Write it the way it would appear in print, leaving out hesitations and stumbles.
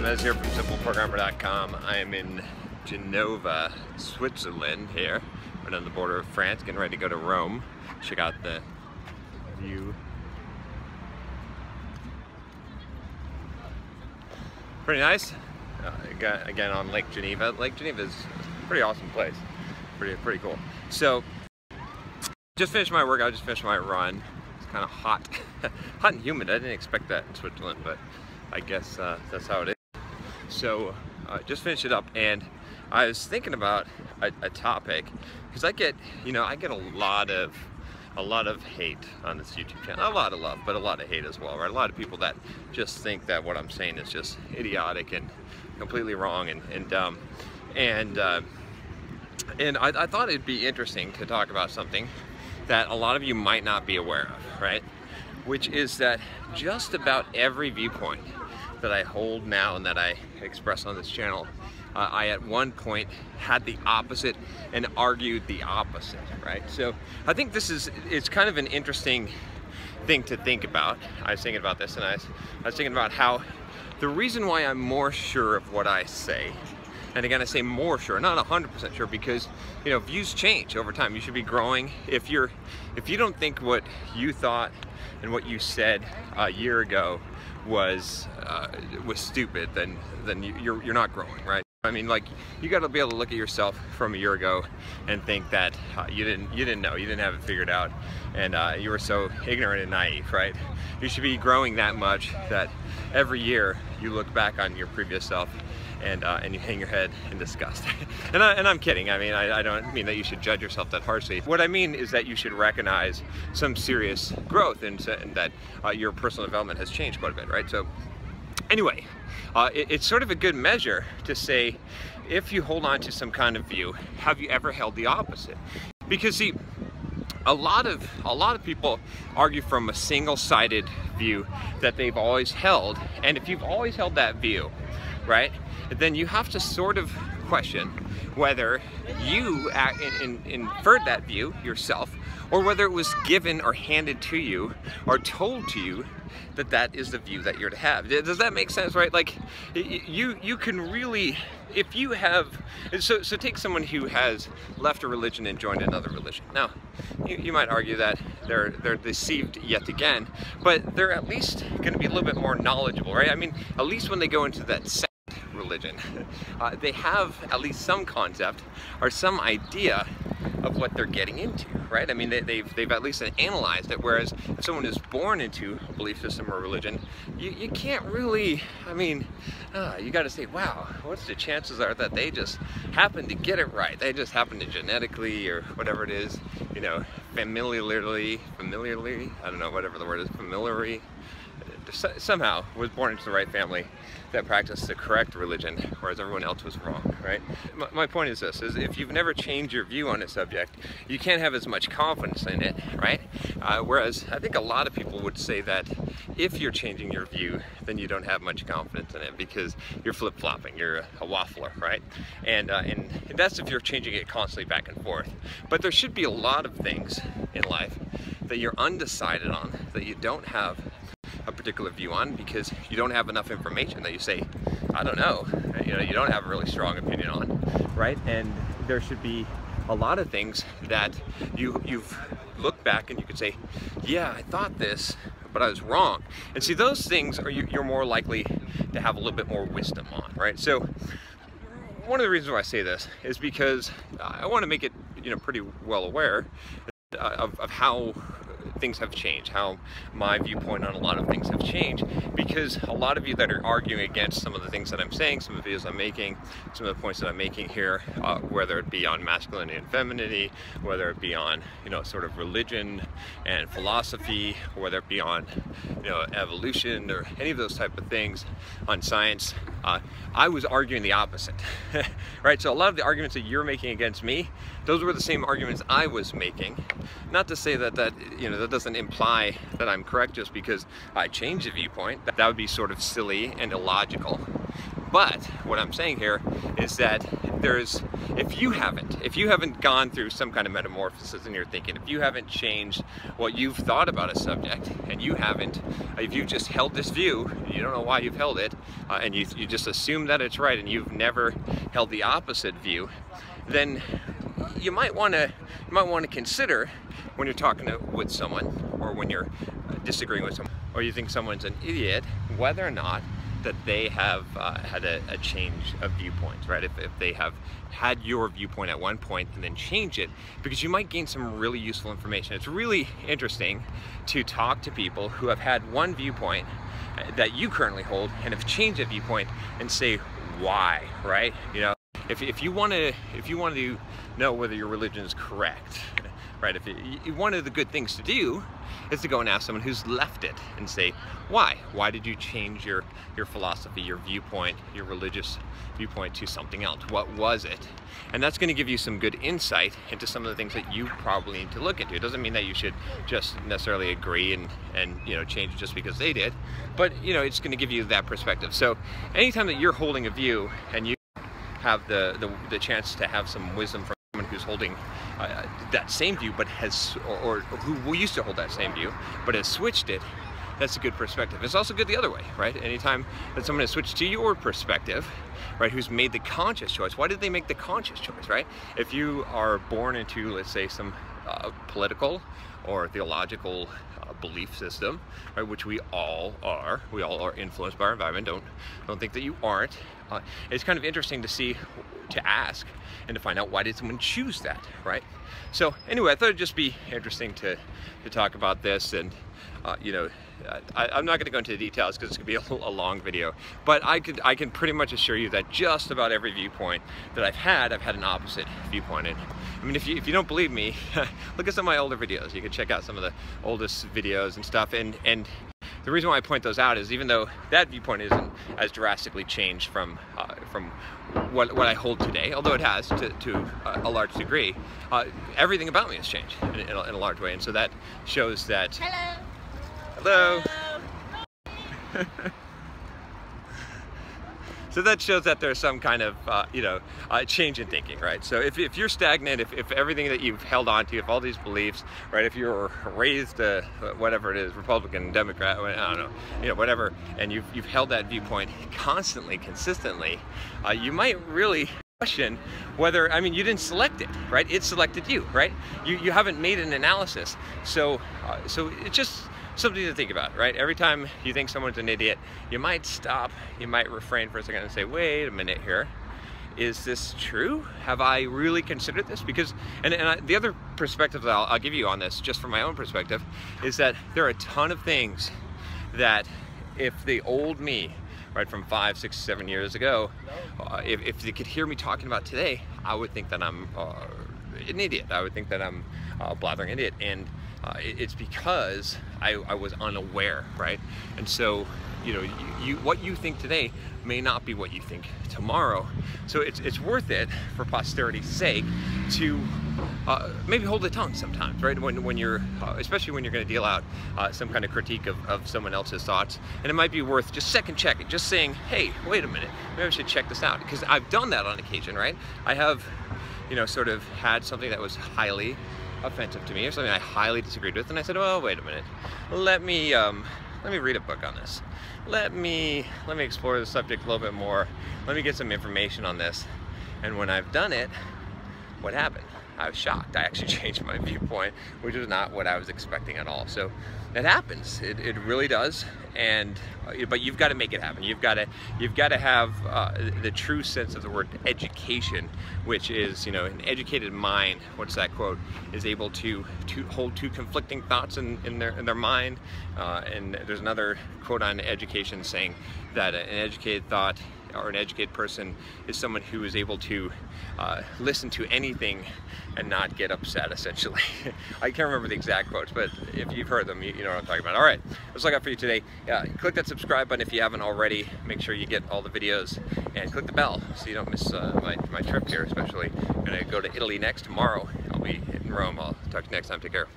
Mez here from simpleprogrammer.com. I am in Genova, Switzerland here, right on the border of France, getting ready to go to Rome. Check out the view. Pretty nice. Again on Lake Geneva. Lake Geneva is a pretty awesome place. Pretty cool. So, just finished my workout, just finished my run. It's kind of hot. Hot and humid. I didn't expect that in Switzerland, but I guess that's how it is. So just finished it up, and I was thinking about a topic, because I get a lot of hate on this YouTube channel. A lot of love, but a lot of hate as well, right? A lot of people that just think that what I'm saying is just idiotic and completely wrong and dumb. And I thought it'd be interesting to talk about something that a lot of you might not be aware of, right? Which is that just about every viewpoint that I hold now and that I express on this channel, I at one point had the opposite and argued the opposite, right? So I think it's kind of an interesting thing to think about. I was thinking about this, and I was thinking about how the reason why I'm more sure of what I say, and again I say more sure, not 100% sure, because views change over time. You should be growing. If you don't think what you thought and what you said a year ago was stupid, then you're not growing, right? I mean, like, you got to be able to look at yourself from a year ago and think that you didn't know, you didn't have it figured out, and you were so ignorant and naive, right? You should be growing that much that every year you look back on your previous self and you hang your head in disgust. and I'm kidding. I mean, I don't mean that you should judge yourself that harshly. What I mean is that you should recognize some serious growth and that your personal development has changed quite a bit, right? So anyway, it's sort of a good measure to say, if you hold on to some kind of view, have you ever held the opposite? Because see, a lot of people argue from a single-sided view that they've always held, and if you've always held that view, right, then you have to sort of question whether you inferred that view yourself, or whether it was given or handed to you or told to you that that is the view that you're to have. Does that make sense, right? Like, you can really, if you have, so take someone who has left a religion and joined another religion. Now, you might argue that they're deceived yet again, but they're at least going to be a little bit more knowledgeable, right? I mean, at least when they go into that second religion, they have at least some concept or some idea of what they're getting into, right? I mean, they've at least analyzed it, whereas if someone is born into a belief system or religion, you can't really, I mean, you got to say, wow, what's the chances are that they just happen to get it right? They just happen to genetically, or whatever it is, familiarly, I don't know, whatever the word is, familiarly, somehow was born into the right family that practiced the correct religion, whereas everyone else was wrong, right? My point is this, is if you've never changed your view on a subject, you can't have as much confidence in it, right? Whereas I think a lot of people would say that if you're changing your view, then you don't have much confidence in it because you're flip-flopping, you're a waffler, right? And that's if you're changing it constantly back and forth. But there should be a lot of things in life that you're undecided on, that you don't have a particular view on because you don't have enough information, that you say, I don't know, you don't have a really strong opinion on, right? And there should be a lot of things that you've looked back and you could say, yeah, I thought this, but I was wrong. And see, those things are you're more likely to have a little bit more wisdom on, right? So one of the reasons why I say this is because I want to make it pretty well aware of how things have changed, how my viewpoint on a lot of things have changed, because a lot of you that are arguing against some of the things that I'm saying, some of the videos I'm making, some of the points that I'm making here, whether it be on masculinity and femininity, whether it be on, you know, sort of religion and philosophy, or whether it be on, you know, evolution or any of those type of things, on science, I was arguing the opposite, right? So a lot of the arguments that you're making against me, those were the same arguments I was making. Not to say that you know, that doesn't imply that I'm correct just because I changed the viewpoint. That would be sort of silly and illogical. But what I'm saying here is that if you haven't gone through some kind of metamorphosis in your thinking, if you haven't changed what you've thought about a subject, and if you've just held this view, you don't know why you've held it, and you just assume that it's right, and you've never held the opposite view, then you might want to consider, when you're talking with someone, or when you're disagreeing with someone, or you think someone's an idiot, whether or not that they have had a change of viewpoints, right? If they have had your viewpoint at one point and then change it, because you might gain some really useful information. It's really interesting to talk to people who have had one viewpoint that you currently hold and have changed that viewpoint and say why, right? You know, if you want to know whether your religion is correct, right? One of the good things to do is to go and ask someone who's left it and say, why? Why did you change your philosophy, your viewpoint, your religious viewpoint to something else? What was it? And that's going to give you some good insight into some of the things that you probably need to look into. It doesn't mean that you should just necessarily agree and you know, change it just because they did, but you know, it's going to give you that perspective. So anytime that you're holding a view and you have the chance to have some wisdom from someone who's holding that same view, but or who used to hold that same view, but has switched it, that's a good perspective. It's also good the other way, right? Anytime that someone has switched to your perspective, right, who's made the conscious choice. Why did they make the conscious choice, right? If you are born into, let's say, some political or theological belief system, right, which we all are influenced by our environment. Don't think that you aren't. It's kind of interesting to ask and to find out, why did someone choose that, right? So anyway, I thought it'd just be interesting to talk about this, and you know, I'm not going to go into the details because it's going to be a long video, but I can pretty much assure you that just about every viewpoint that I've had an opposite viewpoint. And I mean, if you don't believe me, look at some of my older videos. You can check out some of the oldest videos and stuff, and the reason why I point those out is, even though that viewpoint isn't as drastically changed from what I hold today, although it has to a large degree, everything about me has changed in a large way, and so that shows that. Hello. Hello. So that shows that there's some kind of you know, change in thinking, right? So if you're stagnant, if everything that you've held on to, if all these beliefs, right, if you're raised whatever it is, Republican, Democrat, I don't know, you know, whatever, and you've held that viewpoint constantly, consistently, you might really question whether, I mean, you didn't select it, right? It selected you, right? You haven't made an analysis. So it's just something to think about, right? Every time you think someone's an idiot, you might stop, you might refrain for a second and say, wait a minute here, is this true? Have I really considered this? Because, the other perspective that I'll give you on this, just from my own perspective, is that there are a ton of things that if the old me, right, from 5, 6, 7 years ago, if they could hear me talking about today, I would think that I'm an idiot. I would think that I'm a blathering idiot, and it's because I was unaware, right? And so, you know, what you think today may not be what you think tomorrow. So it's worth it, for posterity's sake, to maybe hold the tongue sometimes, right? When you're, especially when you're going to deal out some kind of critique of someone else's thoughts, and it might be worth just second checking, just saying, hey, wait a minute, maybe I should check this out, because I've done that on occasion, right? I have, you know, sort of had something that was highly offensive to me, or something I highly disagreed with, and I said, well, wait a minute, let me read a book on this. Let me explore the subject a little bit more. Let me get some information on this. And when I've done it, what happened? I was shocked. I actually changed my viewpoint, which was not what I was expecting at all. So it happens. It really does. And but you've got to make it happen. You've got to have the true sense of the word education, which is, you know, an educated mind. What's that quote? Is able to hold two conflicting thoughts in their mind. And there's another quote on education saying that an educated thought or an educated person is someone who is able to listen to anything and not get upset, essentially. I can't remember the exact quotes, but if you've heard them, you know what I'm talking about. All right, that's all I got for you today. Click that subscribe button if you haven't already. Make sure you get all the videos, and click the bell so you don't miss my trip here, especially. I'm gonna go to Italy next tomorrow. I'll be in Rome. I'll talk to you next time. Take care.